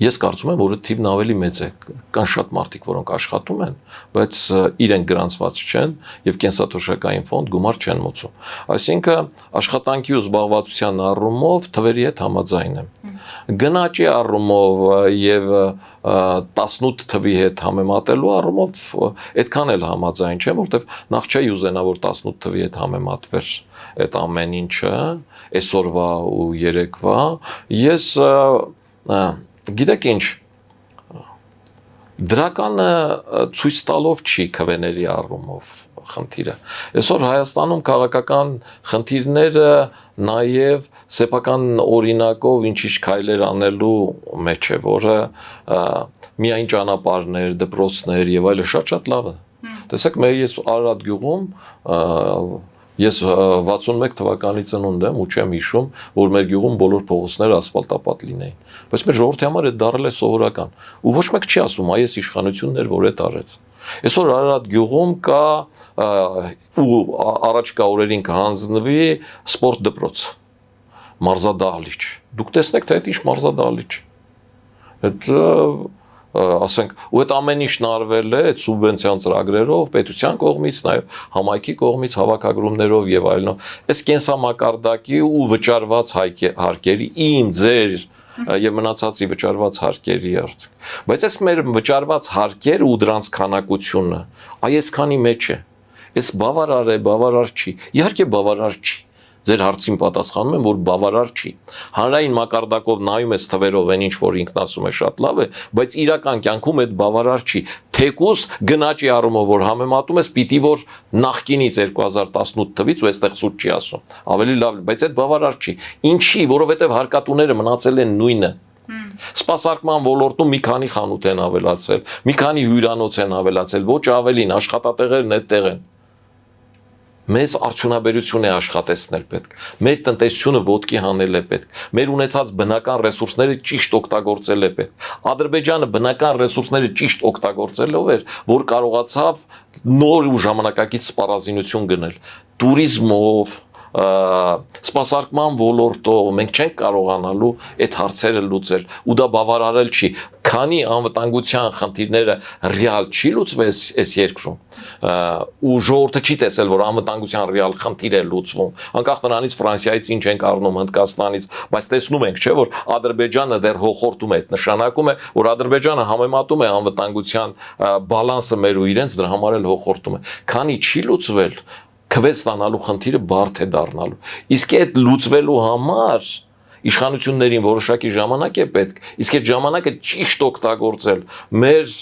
Ես կարծում եմ, որ այդ թիվն ավելի մեծ է, կան շատ մարդիկ, որոնք աշխատում են, բայց իրենք գրանցված չեն եւ կենսաթոշակային ֆոնդ գումար չեն մուծում։ Այսինքն աշխատանքի ու զբաղվածության առումով թվերի հետ համաձայն եմ։ Գնաճի առումով եւ 18 թվի հետ համեմատելու առումով այդքան էլ համաձայն չեմ, որտեվ նախ չի ուզենա, որ 18 թվի հետ համեմատվեր այդ ամեն ինչը, այսօրվա ու երեկվա։ Ես գիտեք ինչ, դրականը ցույց տալով չի քվեների առումով խնդիրը։ Այսօր Հայաստանում քաղաքական խնդիրները նաև սեփական օրինակով ինչ-ինչ քայլեր անելու մեջ է, որը միայն ճանապարհներ, դպրոցներ եւ այլը շատ լավ է։ Տեսեք, ես Արարատ գյուղում Ես 61 թվականի ծնունդ եմ ու չեմ հիշում, որ մեր գյուղում բոլոր փողոցները ասֆալտապատ լինեին։ Բայց մեր ժողովրդի համար այդ դառել է սովորական։ Ու ոչ մեկ չի ասում, այս իշխանությունն էր, որ այդ արեց։ Այսօր Արարատ գյուղում կա ու առաջկա օրերին կհանձնվի սպորտ դպրոց, մարզադահլիճ։ Դուք տեսնեք, թե այդ ինչ մարզադահլիճ։ Այդ ասենք, ու այդ ամեն ինչն արվել է այդ սուբվենցիոն ծրագրերով, պետության կողմից, նաև համայնքի կողմից հավաքագրումներով եւ այլնով։ Այս կենսամակարդակի ու վճարված հարկերի իմ, ձեր եւ մնացածի վճարված հարկերի արդյունք։ Բայց այս մեր վճարված հարկերը ու դրանց քանակությունը, այսքանի մեջ է։ Այս բավարար է, բավարար չի։ Իհարկե բավարար չի։ Ձեր հարցին պատասխանում եմ, որ բավարար չի։ Հանրային մակարդակով նայում ես թվերով այն ինչ որ ինքն ասում է շատ լավ է, բայց իրական կյանքում այդ բավարար չի։ Թեկուզ գնաճի առումով որ համեմատում ես, պիտի որ նախկինից 2018 թվից ու այստեղ սուտ չի ասում։ Ավելի լավ, բայց այդ բավարար չի։ Ինչի, որովհետև հարկատուները մնացել են նույնը։ Սպասարկման ոլորտում մի քանի խանութ են ավելացել, մի քանի հյուրանոց են ավելացել, ոչ ավելին, աշխատատեղերն այդտեղ են։ Մեզ արդյունաբերություն է աշխատեցնել պետք, մեր տնտեսությունը ոտքի հանել է պետք, մեր ունեցած բնական ռեսուրսները ճիշտ օգտագործել է պետք։ Ադրբեջանը բնական ռեսուրսները ճիշտ օգտագործելով էր, որ կարողացավ նոր ու ժամանակակից սպառազինություն գնել, տուրիզմով, սպասարկման ոլորտով մենք չենք կարողանալու այդ հարցերը լուծել ու դա բավարարել չի, քանի անվտանգության խնդիրները ռեալ չի լուծվել այս երկրում ու ժողովուրդը չի տեսել, որ անվտանգության ռեալ խնդիր է լուծվում, անկախ նրանից Ֆրանսիայից ինչ ենք առնում, Հնդկաստանից, բայց տեսնում ենք, չէ, որ Ադրբեջանը դեռ հոխորտում է, այդ նշանակում է, որ Ադրբեջանը համեմատում է անվտանգության բալանսը մեր ու իրենց, դրա համար էլ հոխորտում է, քանի չի լուծվել, քվե ստանալու խնդիրը բարդ է դառնալու։ Իսկ այդ լուծվելու համար իշխանություններին որոշակի ժամանակ է պետք, իսկ այդ ժամանակը ճիշտ օգտագործել մեր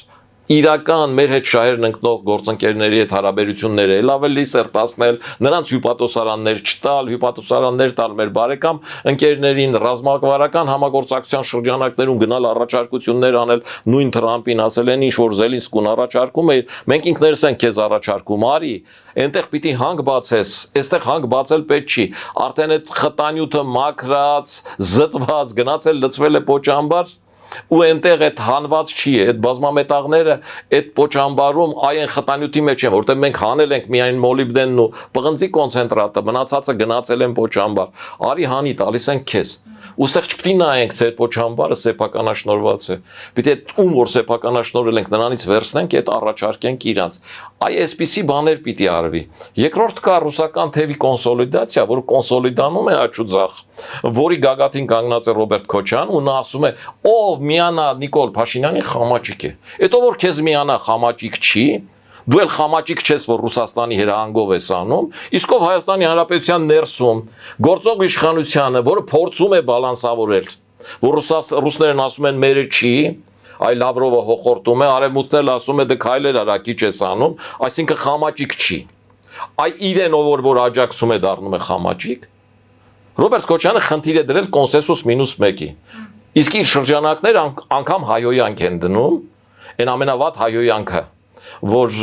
իրական մեր հետ շահերն ընկնող գործընկերների հետ հարաբերությունները էլ ավելի սերտացնել, նրանց հյուպատոսարաններ չտալ, հյուպատոսարաններ տալ մեր բարեկամ ընկերներին, ռազմավարական համագործակցության շրջանակներում գնալ առաջարկություններ անել, նույն Թրամփին ասել են ինչ որ Զելինսկուն առաջարկում է, մենք ինքներս ենք քեզ առաջարկում, արի, այնտեղ պիտի հանք բացես, այստեղ հանք բացել պետք չի, արդեն այդ խտանյութը մաքրած, զտված, գնացել լցվել է պոչամբար ու այնտեղ այդ հանված չի է, այդ բազմամետաղները այդ պոչամբարում այն խտանյութի մեջ են, որտեղ մենք հանել ենք միայն մոլիբդենն ու պղնձի կոնցենտրատը, մնացածը գնացել են պոչամբար, արի հանի տալիս ենք քեզ։ Ուստեղ չպիտի նայենք, թե այդ պոչամբարը սեփականաշնորհված է։ Պիտի այդ ում որ սեփականաշնորհել ենք նրանից վերցնենք, այդ առաջարկենք իրանց։ Այ այսպիսի բաներ պիտի արվի։ Երկրորդ կա ռուսական թևի կոնսոլիդացիա, որ կոնսոլիդանում է աչուձախ, որի գագաթին կանգնած է Ռոբերտ Քոչարյանն ու նա ասում է, ով միանա Նիկոլ Փաշինյանին խամաճիկ է։ Հետո որ քեզ միանա խամաճիկ չի, դու էլ խամաճիկ չես, որ Ռուսաստանի հրահանգով ես անում, իսկ ով Հայաստանի Հանրապետության ներսում գործող իշխանությանը, որը փորձում է բալանսավորել, որ ռուսներն ասում են մերը չի, այ Լավրովը հոխորտում է, արևմուտքն էլ ասում է դե քայլեր արա քիչ ես անում, այսինքն խամաճիկ չի։ Այ իրեն որ աջակցում է դառնում է խամաճիկ, Ռոբերտ Քոչարյանը խնդիր է դրել կոնսենսուս -1-ի։ Իսկ իր շրջանակներ անգամ հայոյանք են դնում, այն ամենավատ հայոյանքը, որ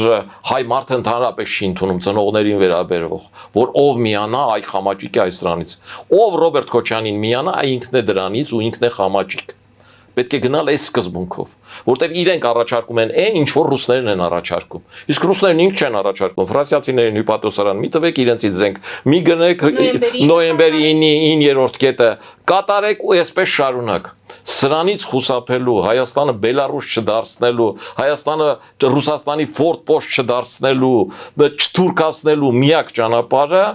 հայ մարդը ընդհանրապես չի ընդունում ծնողներին վերաբերվող, որ ով միանա այ խամաճիկ է այս դրանից, ով Ռոբերտ Քոչարյանին միանա այ ինքն է դրանից ու ինքն է խամաճիկ։ Պետք է գնալ այս սկզբունքով, որտեղ իրենք առաջարկում են այն, ինչ որ ռուսներն են առաջարկում։ Իսկ ռուսներն ինչ չեն առաջարկում, ֆրանսիացիներին հյուպատոսարան մի տվեք իրենցից զենք, մի գնեք նոյեմբերի 9-րդ կետը կատարեք ու այսպես շարունակ։ Սրանից խուսափելու, Հայաստանը Բելարուս չդարձնելու, Հայաստանը Ռուսաստանի ֆորտ պոստ չդարձնելու, չթուրքացնելու միակ ճանապարհը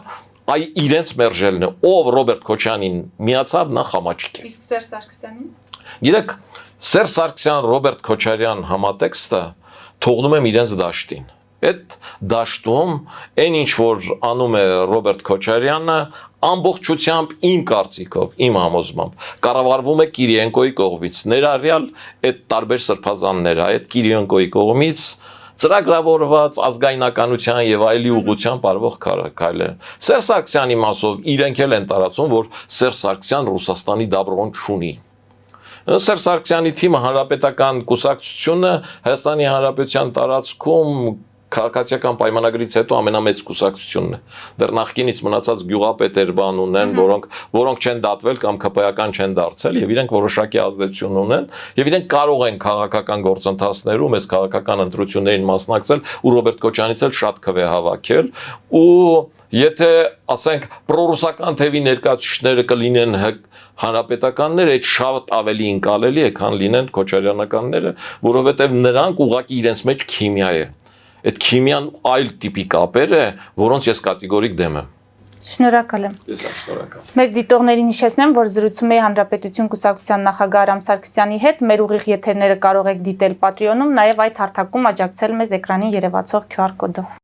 այ իրենց մերժելն է, ով Ռոբերտ Քոչարյանին միացավ, նա խամաճիկ է։ Իսկ Սերժ Սարգսյանին։ Գիտեք, Սերժ Սարգսյան Ռոբերտ Քոչարյան համատեքստը թողնում եմ իրենց դաշտին։ Այդ դաշտում այն ինչ որ անում է Ռոբերտ Քոչարյանը ամբողջությամբ իմ կարծիքով, իմ համոզմամբ կառավարվում է Կիրիենկոյի կողմից, ներառյալ այդ տարբեր սրբազանները, այդ Կիրիենկոյի կողմից ծրագրավորված ազգայնականության եւ այլի ուղղությամբ արվող քայլեր։ Սերժ Սարգսյանի մասով իրենք էլ են տարածում, որ Սերժ Սարգսյան Ռուսաստանի դաբրոն չունի։ Սերժ Սարգսյանի թիմը հանրապետական կուսակցությունը Հայաստանի Հանրապետության տարածքում քաղաքացիական պայմանագրից հետո ամենամեծ կուսակցությունն է։ Դեռ նախկինից մնացած գյուղապետեր բան ունեն, որոնք չեն դատվել կամ ԿՊ-ական չեն դարձել եւ իրենք որոշակի ազդեցություն ունեն եւ իրենք կարող են քաղաքական գործընթացներում այս քաղաքական ընտրություններին մասնակցել ու Ռոբերտ Քոչարյանից էլ շատ քվե հավաքել ու եթե ասենք պրոռուսական թևի ներկայացուցիչները կլինեն հանրապետականները, այդ շատ ավելի ընկալելի է, քան լինեն քոչարյանականները, որովհետեւ նրանք ուղղակի իրենց մեջ քիմիա է։ Այդ քիմիան այլ տիպի կապեր է, որոնց ես կատեգորիկ դեմ եմ։ Շնորհակալ եմ։ Ես շնորհակալ։ Մեծ դիտողներին հիշեցնեմ, որ զրուցում էի Հանրապետություն կուսակցության նախագահ Արամ Սարգսյանի հետ, մեր ուղիղ եթերները կարող եք դիտել Patreon-ում, նաև այդ հարթակում աջակցել մեզ էկրանին երևացող QR կոդով։